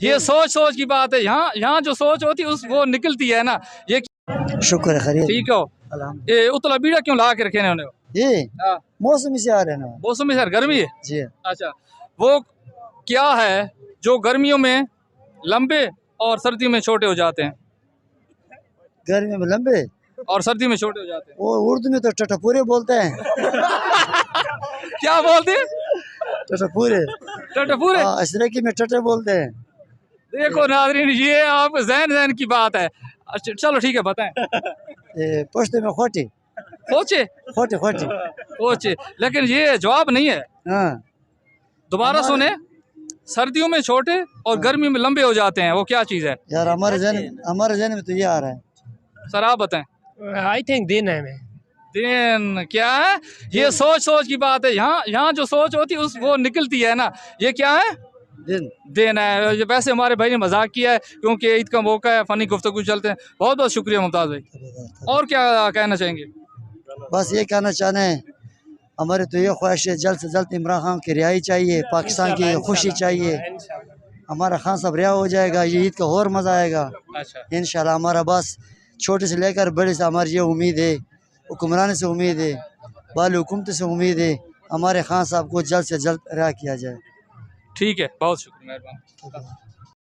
ये सोच सोच की बात है। यहाँ यहाँ जो सोच होती है उस वो निकलती है ना। ये शुक्र है खैरियत ठीक हो। ये उतला बीड़ा क्यों ला के रखे ने उन्हें? ये हाँ, मौसम से आ रहे हैं ना मौसम में सर गर्मी है। जी। अच्छा, वो क्या है जो गर्मियों में लंबे और सर्दी में छोटे हो जाते हैं? गर्मी में लंबे और सर्दी में छोटे हो जाते हैं। वो उर्दू में तो टटपूरे बोलते हैं। क्या बोलते हैं? टटपूरे टटपूरे। अशरकी में टटे बोलते हैं। देखो नाज़रीन, ये आप जहन जहन की बात है। अच्छा चलो ठीक है, बताएं। पुश्ते में खोटी खोचे खोटी खोटी। खोचे, लेकिन ये जवाब नहीं है। हाँ दोबारा सुने। सर्दियों में छोटे और गर्मी में लंबे हो जाते हैं, वो क्या चीज़ है? यार हमारे जहन में तो ये आ रहा है। सर आप बताएं। आई थिंक दिन है। दिन क्या है? ये सोच सोच की बात है। यहाँ यहाँ जो सोच होती है उस वो निकलती है ना। ये क्या है? दिन दिन है। ये वैसे हमारे भाई ने मजाक किया है क्योंकि ईद का मौका है, फनी गुफ्तगू चलते हैं। बहुत बहुत शुक्रिया मुमताज़ भाई। और क्या कहना चाहेंगे? बस ये कहना चाहते हैं, हमारे तो ये ख्वाहिश है जल्द से जल्द इमरान खान की रिहाई चाहिए, पाकिस्तान की खुशी चाहिए। हमारा खान साहब रिहा हो जाएगा, ये ईद का और मज़ा आएगा अच्छा, इंशाल्लाह। हमारा बस छोटे से लेकर बड़े से हमारी ये उम्मीद है, हुक्मरान से उम्मीद है, बाल हुकूमत से उम्मीद है, हमारे खान साहब को जल्द से जल्द रिहा किया जाए। ठीक है, बहुत शुक्रिया, मेहरबान।